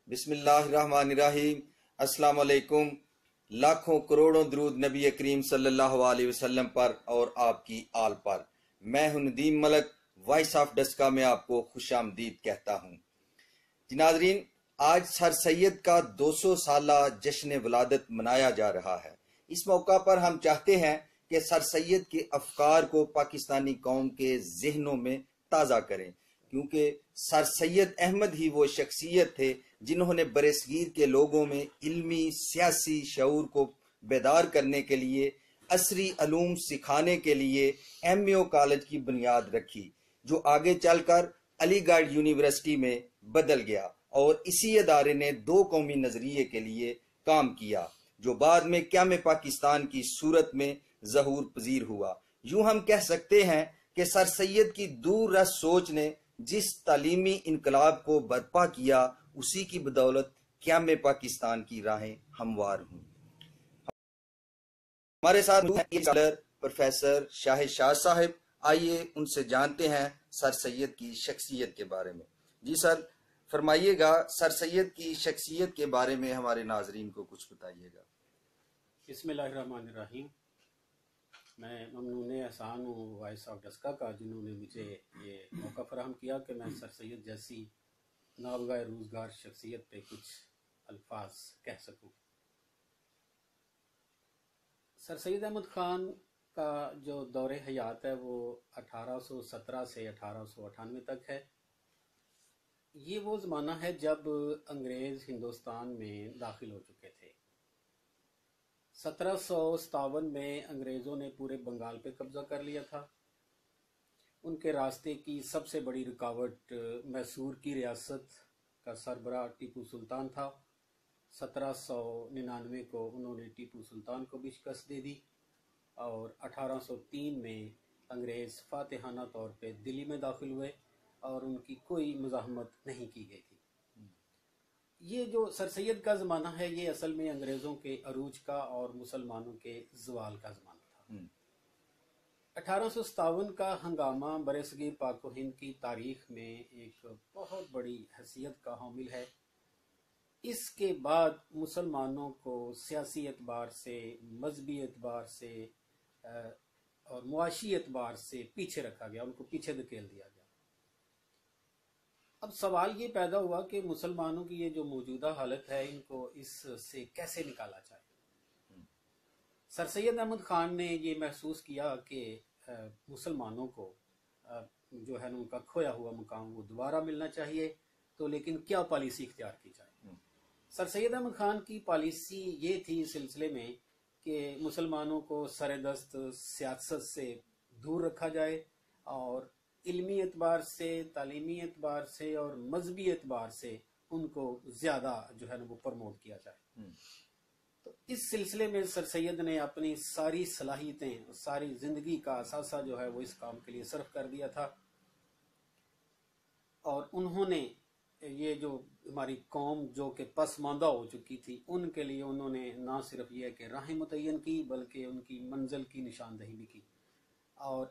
بسم اللہ الرحمن الرحیم۔ السلام علیکم۔ لاکھوں کروڑوں درود نبی کریم صلی اللہ علیہ وسلم پر اور آپ کی آل پر۔ میں ہوں ندیم ملک، وائس آف ڈسکا میں آپ کو خوش آمدید کہتا ہوں۔ ناظرین، آج سر سید کا 200 سالہ جشن ولادت منایا جا رہا ہے۔ اس موقع پر ہم چاہتے ہیں کہ سر سید کے افکار کو پاکستانی قوم کے ذہنوں میں تازہ کریں، کیونکہ سر سید احمد ہی وہ شخصیت تھے جنہوں نے برصغیر کے لوگوں میں علمی سیاسی شعور کو بیدار کرنے کے لیے، عصری علوم سکھانے کے لیے ایم اے او کالج کی بنیاد رکھی، جو آگے چل کر علی گڑھ یونیورسٹی میں بدل گیا، اور اسی ادارے نے دو قومی نظریے کے لیے کام کیا جو بعد میں قیام پاکستان کی صورت میں ظہور پذیر ہوا۔ یوں ہم کہہ سکتے ہیں کہ سر سید کی دور رس سوچ نے جس تعلیمی انقلاب کو برپا کیا، اسی کی بدولت قیام پاکستان کی راہیں ہموار ہوں۔ ہمارے ساتھ پروفیسر شاہد شاہ صاحب، آئیے ان سے جانتے ہیں سر سید کی شخصیت کے بارے میں۔ جی سر، فرمائیے گا، سر سید کی شخصیت کے بارے میں ہمارے ناظرین کو کچھ بتائیے گا۔ بسم اللہ الرحمن الرحیم۔ میں ممنون احسان ہوں وائس آف ڈسکا کا، جنہوں نے مجھے یہ موقع فراہم کیا کہ میں سر سید جیسی نابغہ روزگار شخصیت پہ کچھ الفاظ کہہ سکوں۔ سر سید احمد خان کا جو دور حیات ہے وہ 1817 سے 1898 تک ہے۔ یہ وہ زمانہ ہے جب انگریز ہندوستان میں داخل ہو چکے تھے۔ 1757 میں انگریزوں نے پورے بنگال پہ قبضہ کر لیا تھا۔ ان کے راستے کی سب سے بڑی رکاوٹ میسور کی ریاست کا سربراہ ٹیپو سلطان تھا۔ 1799 کو انہوں نے ٹیپو سلطان کو بھی شکست دے دی، اور 1803 میں انگریز فاتحانہ طور پہ دلی میں داخل ہوئے اور ان کی کوئی مزاحمت نہیں کی گئی تھی۔ یہ جو سر سید کا زمانہ ہے، یہ اصل میں انگریزوں کے عروج کا اور مسلمانوں کے زوال کا زمانہ تھا۔ 1857 کا ہنگامہ برصغیر پاک و ہند کی تاریخ میں ایک بہت بڑی حیثیت کا حامل ہے۔ اس کے بعد مسلمانوں کو سیاسی اعتبار سے، مذہبی اعتبار سے اور معاشی اعتبار سے پیچھے رکھا گیا، ان کو پیچھے دھکیل دیا گیا۔ اب سوال یہ پیدا ہوا کہ مسلمانوں کی یہ جو موجودہ حالت ہے، ان کو اس سے کیسے نکالا جائے۔ سر سید احمد خان نے یہ محسوس کیا کہ مسلمانوں کو جو ہے ان کا کھویا ہوا مقام وہ دوبارہ ملنا چاہیے، تو لیکن کیا پالیسی اختیار کی جائے۔ سر سید احمد خان کی پالیسی یہ تھی اس سلسلے میں کہ مسلمانوں کو سر دست سیاست سے دور رکھا جائے، اور علمی اعتبار سے، تعلیمی اعتبار سے اور مذہبی اعتبار سے ان کو زیادہ جو ہے نا وہ پروموٹ کیا جائے۔ تو اس سلسلے میں سر سید نے اپنی ساری صلاحیتیں، ساری زندگی کا اثاثہ جو ہے وہ اس کام کے لیے صرف کر دیا تھا، اور انہوں نے یہ جو ہماری قوم جو کہ پسماندہ ہو چکی تھی، ان کے لیے انہوں نے نہ صرف یہ کہ راہیں متعین کی، بلکہ ان کی منزل کی نشاندہی بھی کی۔ اور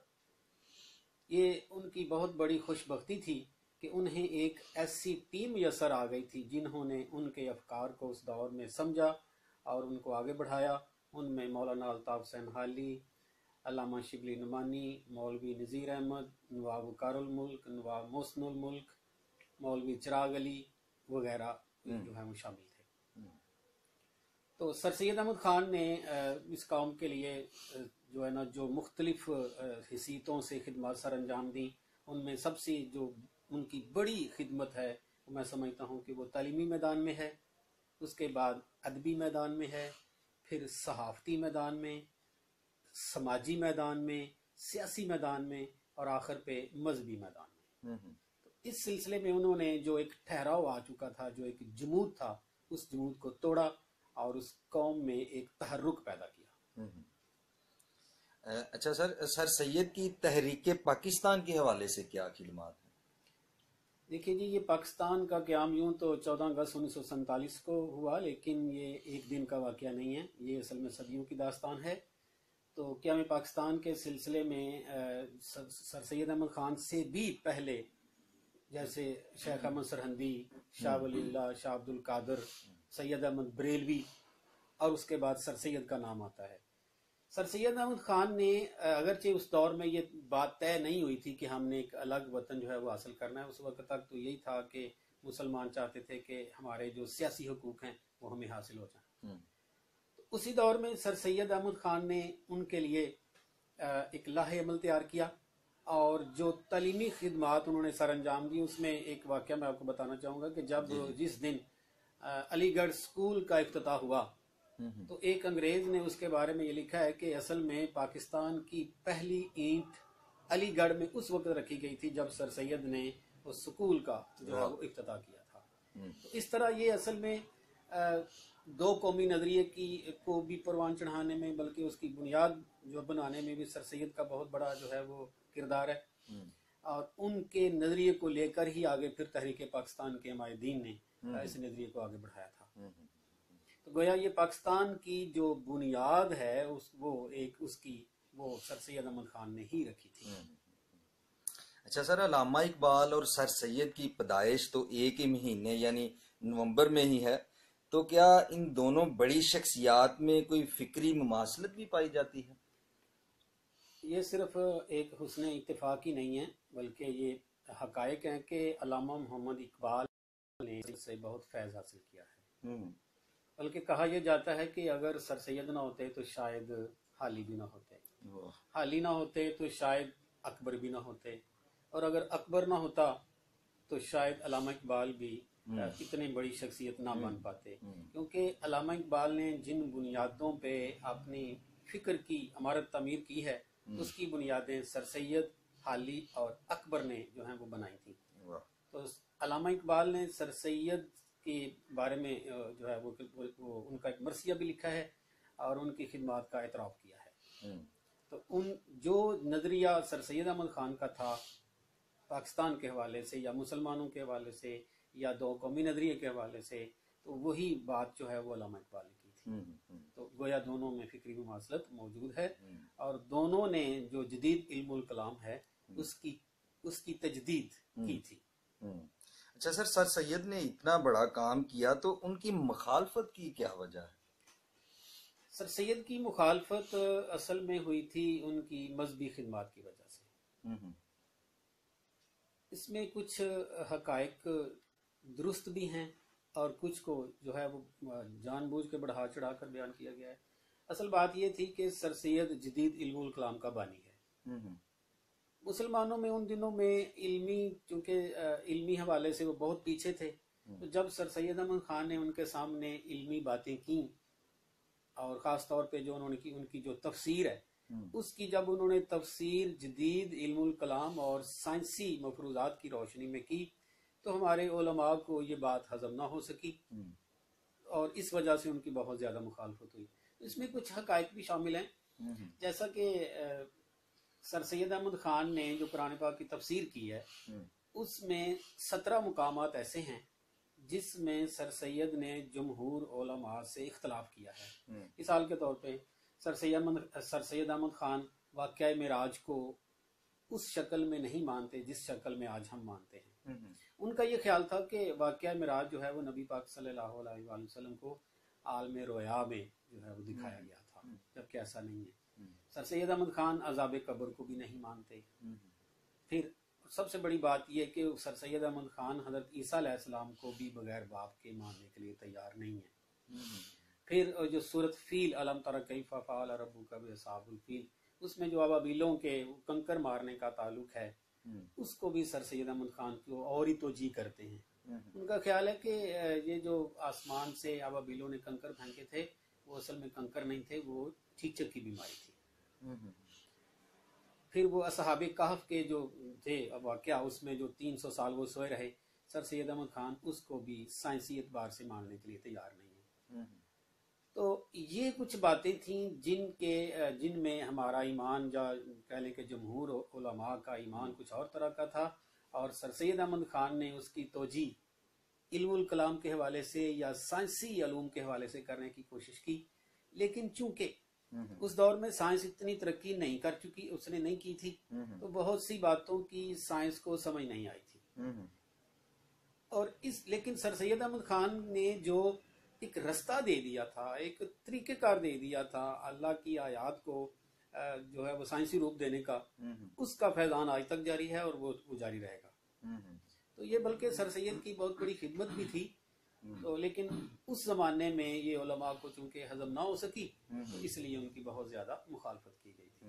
یہ ان کی بہت بڑی خوش بختی تھی کہ انہیں ایک ایسی ٹیم میسر آ گئی تھی جنہوں نے ان کے افکار کو اس دور میں سمجھا اور ان کو آگے بڑھایا۔ ان میں مولانا الطاف حسین حالی، علامہ شبلی نعمانی، مولوی نذیر احمد، نواب وقار الملک، نواب محسن الملک، مولوی چراغ علی وغیرہ جو ہے وہ شامل تھے۔ تو سر سید احمد خان نے اس قوم کے لیے جو ہے نا جو مختلف حیثیتوں سے خدمات سر انجام دیں، ان میں سب سے جو ان کی بڑی خدمت ہے میں سمجھتا ہوں کہ وہ تعلیمی میدان میں ہے، اس کے بعد ادبی میدان میں ہے، پھر صحافتی میدان میں، سماجی میدان میں، سیاسی میدان میں، اور آخر پہ مذہبی میدان میں۔ تو اس سلسلے میں انہوں نے جو ایک ٹھہراؤ آ چکا تھا، جو ایک جمود تھا، اس جمود کو توڑا اور اس قوم میں ایک تحرک پیدا کیا۔ اچھا سر، سر سید کی تحریک پاکستان کے حوالے سے کیا خدمات ہیں؟ دیکھیے جی، یہ پاکستان کا قیام یوں تو 14 اگست 1947 کو ہوا، لیکن یہ ایک دن کا واقعہ نہیں ہے، یہ اصل میں صدیوں کی داستان ہے۔ تو قیام پاکستان کے سلسلے میں سر سید احمد خان سے بھی پہلے جیسے شیخ احمد سرہندی، شاہ ولی اللہ، شاہ عبد القادر، سید احمد بریلوی، اور اس کے بعد سر سید کا نام آتا ہے۔ سر سید احمد خان نے اگرچہ اس دور میں یہ بات طے نہیں ہوئی تھی کہ ہم نے ایک الگ وطن جو ہے وہ حاصل کرنا ہے، اس وقت تک تو یہی تھا کہ مسلمان چاہتے تھے کہ ہمارے جو سیاسی حقوق ہیں وہ ہمیں حاصل ہو جائیں۔ تو اسی دور میں سر سید احمد خان نے ان کے لیے ایک لاہ عمل تیار کیا، اور جو تعلیمی خدمات انہوں نے سر انجام دی، اس میں ایک واقعہ میں آپ کو بتانا چاہوں گا کہ جس دن علی گڑھ اسکول کا افتتاح ہوا تو ایک انگریز نے اس کے بارے میں یہ لکھا ہے کہ اصل میں پاکستان کی پہلی اینٹ علی گڑھ میں اس وقت رکھی گئی تھی جب سر سید نے اس سکول کا جو ہے وہ افتتاح کیا تھا۔ تو اس طرح یہ اصل میں دو قومی نظریے کو بھی پروان چڑھانے میں، بلکہ اس کی بنیاد جو بنانے میں بھی سر سید کا بہت بڑا جو ہے وہ کردار ہے، اور ان کے نظریے کو لے کر ہی آگے پھر تحریک پاکستان کے حمایتین نے اس نظریے کو آگے بڑھایا تھا۔ تو گویا یہ پاکستان کی جو بنیاد ہے وہ سر سید احمد خان نے ہی رکھی تھی۔ اچھا سر، علامہ اقبال اور سر سید کی پیدائش تو ایک ہی مہینے یعنی نومبر میں ہی ہے، تو کیا ان دونوں بڑی شخصیات میں کوئی فکری مماثلت بھی پائی جاتی ہے؟ یہ صرف ایک حسن اتفاق ہی نہیں ہے، بلکہ یہ حقائق ہیں کہ علامہ محمد اقبال نے اس سے بہت فیض حاصل کیا ہے۔ بلکہ کہا یہ جاتا ہے کہ اگر سر سید نہ ہوتے تو شاید حالی بھی نہ ہوتے، حالی نہ ہوتے تو شاید اکبر بھی نہ ہوتے، اور اگر اکبر نہ ہوتا تو شاید علامہ اقبال بھی اتنی بڑی شخصیت نہ بن پاتے، کیونکہ علامہ اقبال نے جن بنیادوں پہ اپنی فکر کی عمارت تعمیر کی ہے اس کی بنیادیں سر سید، حالی اور اکبر نے جو ہیں وہ بنائی تھیں۔ تو علامہ اقبال نے سر سید کے بارے میں جو ہے وہ ان کا ایک مرثیہ بھی لکھا ہے اور ان کی خدمات کا اعتراف کیا ہے۔ تو جو نظریہ سر سید احمد خان کا تھا پاکستان کے حوالے سے یا مسلمانوں کے حوالے سے یا دو قومی نظریے کے حوالے سے، تو وہی بات جو ہے وہ علامہ اقبال نے کی تھی۔ تو گویا دونوں میں فکری مماثلت موجود ہے، اور دونوں نے جو جدید علم الکلام ہے اس کی تجدید کی تھی۔ اچھا سر سید نے اتنا بڑا کام کیا تو ان کی مخالفت کی کیا وجہ ہے؟ سر سید کی مخالفت اصل میں ہوئی تھی ان کی مذہبی خدمات کی وجہ سے۔ اس میں کچھ حقائق درست بھی ہیں اور کچھ کو جو ہے وہ جان بوجھ کے بڑھا چڑھا کر بیان کیا گیا ہے۔ اصل بات یہ تھی کہ سر سید جدید علم الکلام کا بانی ہے۔ مسلمانوں میں ان دنوں میں چونکہ علمی حوالے سے وہ بہت پیچھے تھے، تو جب سر سید احمد خان نے ان کے سامنے علمی باتیں کی، اور خاص طور پہ جو انہوں نے کی ان کی جو تفسیر ہے اس کی جب انہوں نے تفسیر جدید علم الکلام اور سائنسی مفروضات کی روشنی میں کی، تو ہمارے علماء کو یہ بات ہضم نہ ہو سکی، اور اس وجہ سے ان کی بہت زیادہ مخالفت ہوئی۔ اس میں کچھ حقائق بھی شامل ہیں، جیسا کہ سر سید احمد خان نے جو قرآن پاک کی تفسیر کی ہے اس میں 17 مقامات ایسے ہیں جس میں سر سید نے جمہور علماء سے اختلاف کیا ہے۔ مثال کے طور پہ سر سید احمد خان واقعہ معراج کو اس شکل میں نہیں مانتے جس شکل میں آج ہم مانتے ہیں۔ ان کا یہ خیال تھا کہ واقعہ معراج جو ہے وہ نبی پاک صلی اللہ علیہ وآلہ وسلم کو عالم رویا میں جو ہے وہ دکھایا گیا تھا، جبکہ ایسا نہیں ہے۔ سر سید احمد خان عذاب قبر کو بھی نہیں مانتے۔ پھر سب سے بڑی بات یہ کہ سر سید احمد خان حضرت عیسیٰ علیہ السلام کو بھی بغیر باپ کے ماننے کے لیے تیار نہیں ہے۔ پھر جو سورۃ فیل الم تر کیف فعل ربک باصحاب الفیل، اس میں جو ابابیلوں کے کنکر مارنے کا تعلق ہے اس کو بھی سر سید احمد خان کو اور ہی توجیہ کرتے ہیں۔ ان کا خیال ہے کہ یہ جو آسمان سے ابابیلوں نے کنکر پھینکے تھے وہ اصل میں کنکر نہیں تھے، وہ ٹھیچر کی بیماری تھی۔ پھر وہ اصحاب کہف کے جو تھے واقعہ، اس میں جو 300 سال وہ سوئے رہے، سر سید احمد خان اس کو بھی سائنسی اعتبار سے ماننے کے لیے تیار نہیں ہے۔ تو یہ کچھ باتیں تھیں جن میں ہمارا ایمان یا کہہ لیں کہ جمہور علماء کا ایمان کچھ اور طرح کا تھا، اور سر سید احمد خان نے اس کی توجیہ علم الکلام کے حوالے سے یا سائنسی علوم کے حوالے سے کرنے کی کوشش کی، لیکن چونکہ اس دور میں سائنس اتنی ترقی نہیں کر چکی، اس نے نہیں کی تھی، تو بہت سی باتوں کی سائنس کو سمجھ نہیں آئی تھی۔ اور لیکن سر سید احمد خان نے جو ایک رستہ دے دیا تھا، ایک طریقہ کار دے دیا تھا اللہ کی آیات کو جو ہے وہ سائنسی روپ دینے کا، اس کا فیضان آج تک جاری ہے اور وہ جاری رہے گا۔ تو یہ بلکہ سر سید کی بہت بڑی خدمت بھی تھی، تو لیکن اس زمانے میں یہ علماء کو چونکہ ہضم نہ ہو سکی، تو اس لیے ان کی بہت زیادہ مخالفت کی گئی تھی،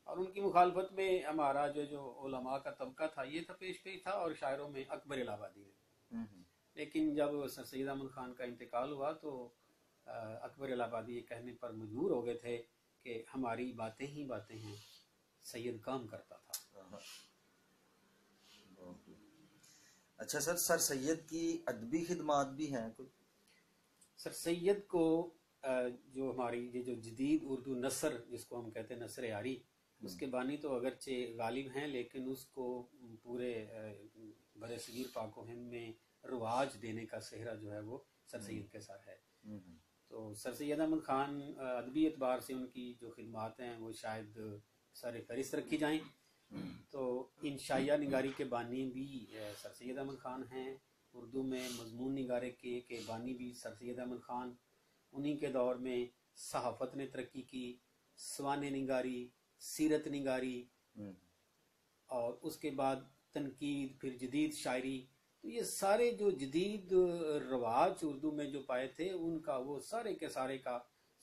اور ان کی مخالفت میں ہمارا جو علماء کا طبقہ تھا یہ تھا پیش تھا، اور شاعروں میں اکبر الہ آبادی نے۔ لیکن جب سر سید احمد خان کا انتقال ہوا تو اکبر الہ آبادی یہ کہنے پر مجبور ہو گئے تھے کہ ہماری باتیں ہی باتیں ہیں، سید کام کرتا تھا۔ اچھا سر سید کی ادبی خدمات بھی ہیں کوئی؟ سر سید کو جو ہماری یہ جو جدید اردو نثر جس کو ہم کہتے ہیں نثر عاری، اس کے بانی تو اگرچہ غالب ہیں، لیکن اس کو پورے بر صغیر پاک و ہند میں رواج دینے کا سہرا جو ہے وہ سر سید کے ساتھ ہے۔ تو سر سید احمد خان ادبی اعتبار سے ان کی جو خدمات ہیں وہ شاید سر فہرست رکھی جائیں، تو انشائیہ نگاری کے بانی بھی سر سید احمد خان ہیں، اردو میں مضمون نگارے کے بانی بھی سر سید احمد خان، انہی کے دور میں صحافت نے ترقی کی، سوانح نگاری، سیرت نگاری، اور اس کے بعد تنقید، پھر جدید شاعری، تو یہ سارے جو جدید رواج اردو میں جو پائے تھے ان کا وہ سارے کے سارے کا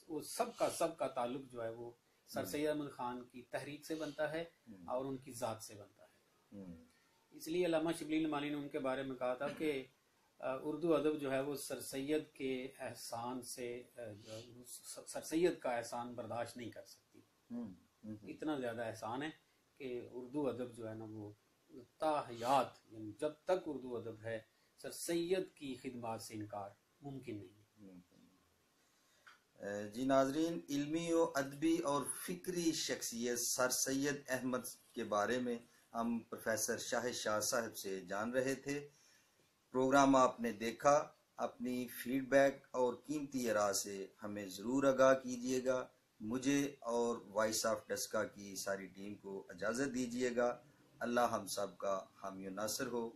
وہ سب کا تعلق جو ہے وہ سر سید احمد خان کی تحریک سے بنتا ہے اور ان کی ذات سے بنتا ہے۔ اس لیے علامہ شبلی نعمانی نے ان کے بارے میں کہا تھا کہ اردو ادب جو ہے وہ سر سید کے احسان سے سر سید کا احسان برداشت نہیں کر سکتی، اتنا زیادہ احسان ہے کہ اردو ادب جو ہے نا وہ تا حیات، یعنی جب تک اردو ادب ہے سر سید کی خدمات سے انکار ممکن نہیں ہے۔ جی ناظرین، علمی و ادبی اور فکری شخصیت سر سید احمد کے بارے میں ہم پروفیسر شاہد شاہ صاحب سے جان رہے تھے۔ پروگرام آپ نے دیکھا، اپنی فیڈ بیک اور قیمتی آراء سے ہمیں ضرور آگاہ کیجیے گا۔ مجھے اور وائس آف ڈسکا کی ساری ٹیم کو اجازت دیجیے گا۔ اللہ ہم سب کا حامی و ناصر ہو۔